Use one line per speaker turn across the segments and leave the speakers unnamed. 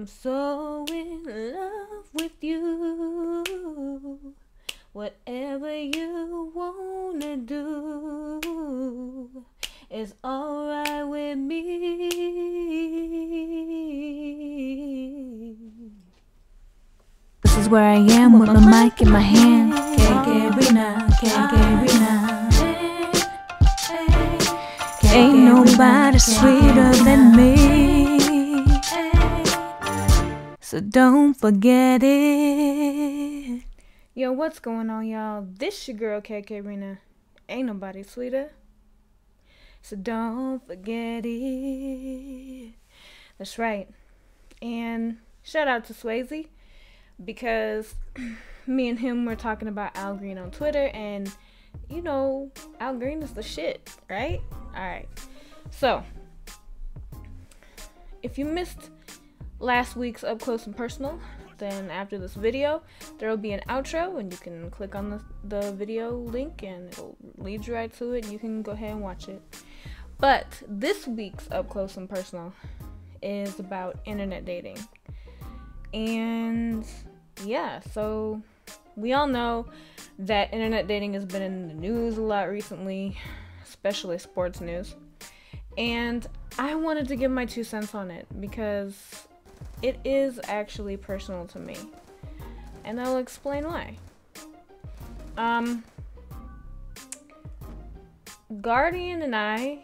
I'm so in love with you. Whatever you wanna do is alright with me. This is where I am with my mic in my hand. Ain't nobody sweeter than me, so don't forget it. Yo, what's going on, y'all? This your girl KK Rena. Ain't nobody sweeter, so don't forget it. That's right. And shout out to Swayze, because me and him were talking about Al Green on Twitter, and you know, Al Green is the shit, right? Alright, so if you missed last week's Up Close and Personal, then after this video there will be an outro, and you can click on the video link and it'll lead you right to it, and you can go ahead and watch it. But this week's Up Close and Personal is about internet dating. And yeah, so we all know that internet dating has been in the news a lot recently, especially sports news, and I wanted to give my 2 cents on it because it is actually personal to me, and I'll explain why. Guardian and I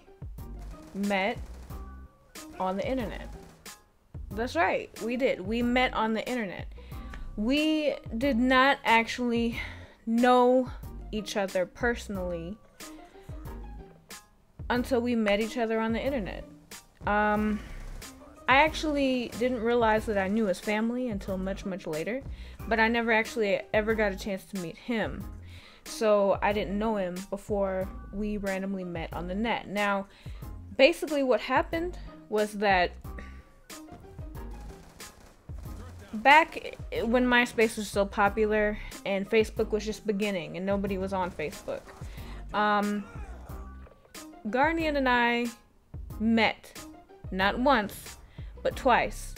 met on the internet. That's right, we did. We met on the internet. We did not actually know each other personally until we met each other on the internet. I actually didn't realize that I knew his family until much later, but I never actually ever got a chance to meet him, so I didn't know him before we randomly met on the net. Now, basically what happened was that back when MySpace was still popular and Facebook was just beginning and nobody was on Facebook, Guardian and I met not once but twice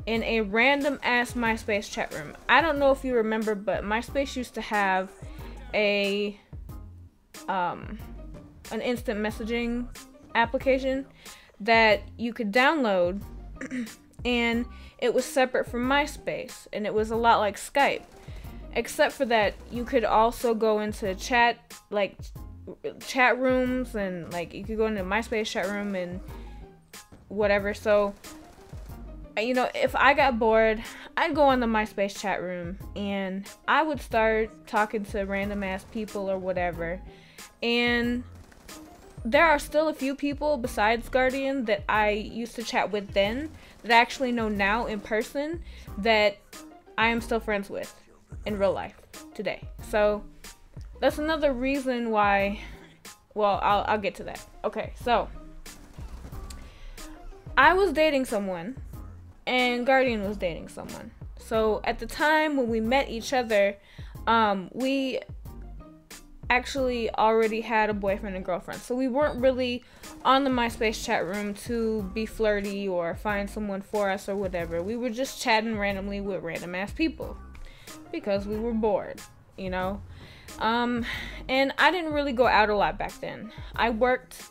in a random ass MySpace chat room. I don't know if you remember, but MySpace used to have an instant messaging application that you could download and it was separate from MySpace, and it was a lot like Skype, except for that you could also go into chat rooms, and like you could go into MySpace chat room and whatever. So, you know, if I got bored, I'd go on the MySpace chat room and I would start talking to random ass people or whatever. And there are still a few people besides Guardian that I used to chat with then that I actually know now in person that I am still friends with in real life today. So that's another reason why, well, I'll get to that. Okay, so I was dating someone and Guardian was dating someone. So at the time when we met each other, we actually already had a boyfriend and girlfriend, so we weren't really on the MySpace chat room to be flirty or find someone for us or whatever. We were just chatting randomly with random ass people because we were bored, you know. And I didn't really go out a lot back then. I worked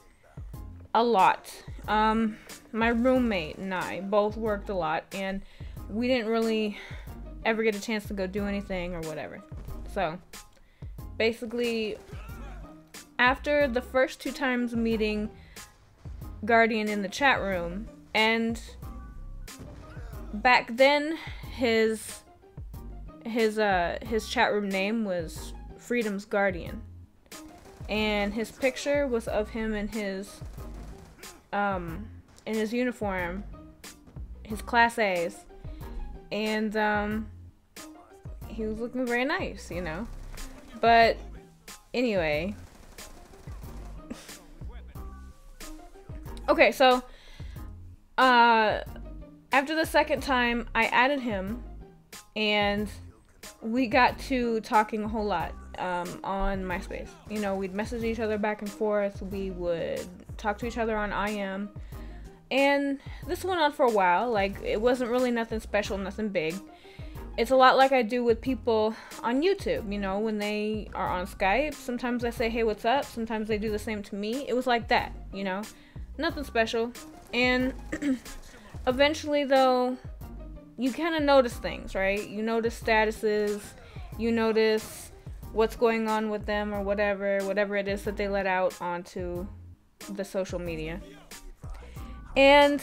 a lot. My roommate and I both worked a lot, and we didn't really ever get a chance to go do anything or whatever. So basically, after the first 2 times meeting Guardian in the chat room, and back then his chat room name was Freedom's Guardian, and his picture was of him in his uniform, his Class A's, and he was looking very nice, you know. But anyway, okay, so after the second time I added him, and we got to talking a whole lot on MySpace. You know, we'd message each other back and forth, we would talk to each other on IM, And this went on for a while. Like, it wasn't really nothing special, nothing big. It's a lot like I do with people on YouTube, you know, when they are on Skype. Sometimes I say, hey, what's up? Sometimes they do the same to me. It was like that, you know, nothing special. And eventually, though, you kind of notice things, right? You notice statuses, you notice what's going on with them or whatever it is that they let out onto the social media. And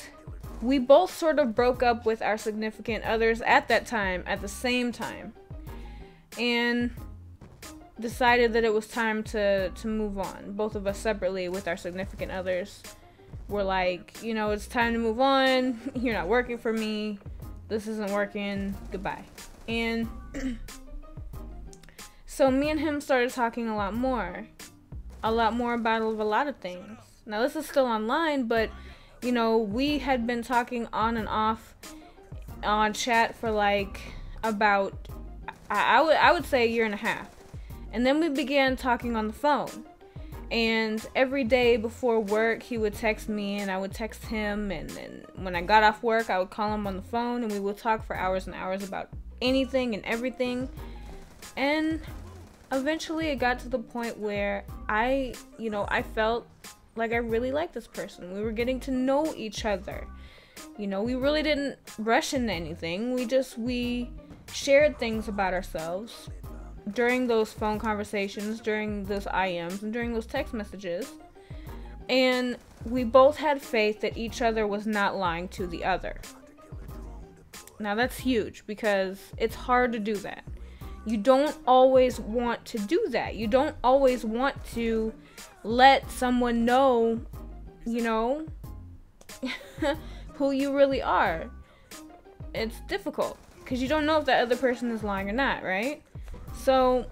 we both sort of broke up with our significant others at that time, at the same time, and decided that it was time to move on. Both of us separately with our significant others were like, you know, it's time to move on. You're not working for me. This isn't working. Goodbye. And so me and him started talking a lot more about a lot of things. Now, this is still online, but you know, we had been talking on and off on chat for like about, I would say, a year and a half. And then we began talking on the phone. And every day before work, he would text me and I would text him. And then when I got off work, I would call him on the phone and we would talk for hours and hours about anything and everything. And eventually it got to the point where I felt like I really liked this person. We were getting to know each other. You know, we really didn't rush into anything. We shared things about ourselves during those phone conversations, during those IMs, and during those text messages. And we both had faith that each other was not lying to the other. Now that's huge because it's hard to do that. You don't always want to do that. You don't always want to let someone know, you know, who you really are. It's difficult because you don't know if that other person is lying or not, right? So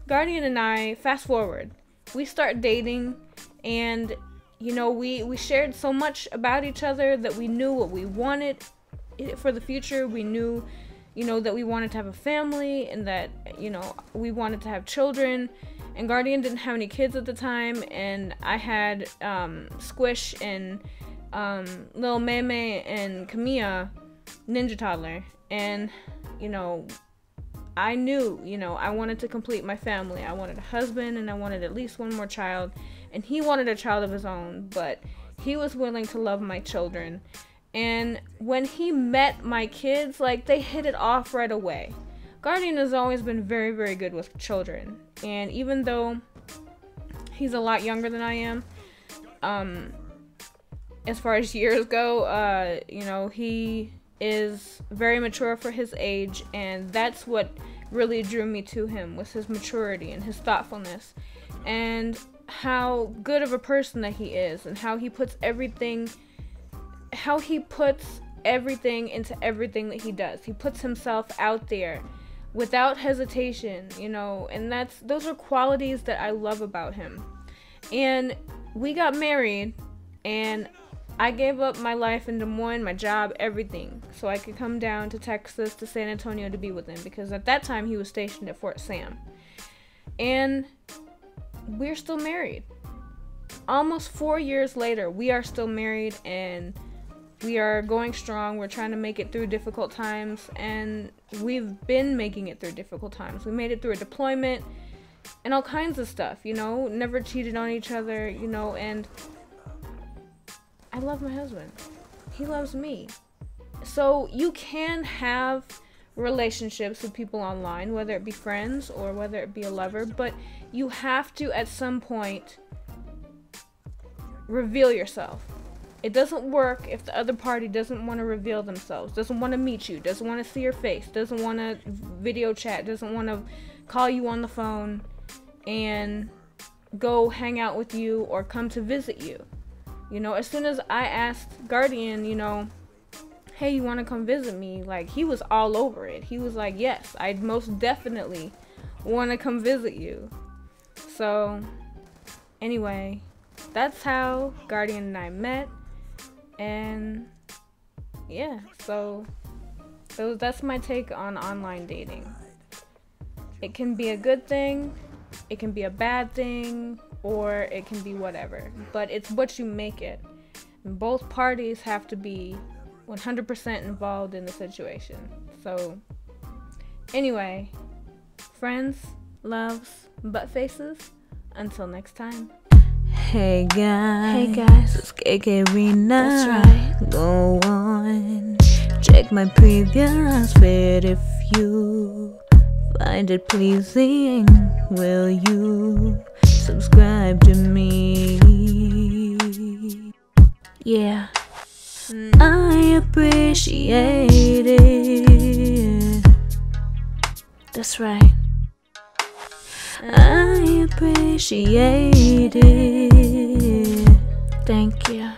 Guardian and I, fast forward, we start dating, and you know, we shared so much about each other that we knew what we wanted for the future. We knew, you know, that we wanted to have a family and that, you know, we wanted to have children. And Guardian didn't have any kids at the time, and I had Squish and Lil Meme and Camilla, Ninja Toddler. And, you know, I knew, you know, I wanted to complete my family. I wanted a husband and I wanted at least one more child. And he wanted a child of his own, but he was willing to love my children. And when he met my kids, like, they hit it off right away. Guardian has always been very, very good with children. And even though he's a lot younger than I am, as far as years go, you know, he is very mature for his age. And that's what really drew me to him, was his maturity and his thoughtfulness. And how good of a person that he is. And how he puts everything into everything that he does. He puts himself out there without hesitation, you know, and those are qualities that I love about him. And we got married, and I gave up my life in Des Moines, my job, everything, so I could come down to Texas, to San Antonio, to be with him, because at that time he was stationed at Fort Sam. And we're still married. Almost 4 years later, we are still married, and we are going strong. We're trying to make it through difficult times, and we've been making it through difficult times. We made it through a deployment and all kinds of stuff, you know, never cheated on each other, you know, and I love my husband. He loves me. So you can have relationships with people online, whether it be friends or whether it be a lover, but you have to, at some point, reveal yourself. It doesn't work if the other party doesn't want to reveal themselves, doesn't want to meet you, doesn't want to see your face, doesn't want to video chat, doesn't want to call you on the phone and go hang out with you or come to visit you. You know, as soon as I asked Guardian, you know, hey, you want to come visit me? Like, he was all over it. He was like, yes, I'd most definitely want to come visit you. So, anyway, that's how Guardian and I met. And yeah, so that's my take on online dating. It can be a good thing, it can be a bad thing, or it can be whatever, but it's what you make it. Both parties have to be 100% involved in the situation. So, anyway, friends, loves, butt faces, until next time.
Hey guys, it's KK
That's right.
Go on, check my previous vid if you find it pleasing. Will you subscribe to me? Yeah, I appreciate it. That's right. I appreciate it. Thank you.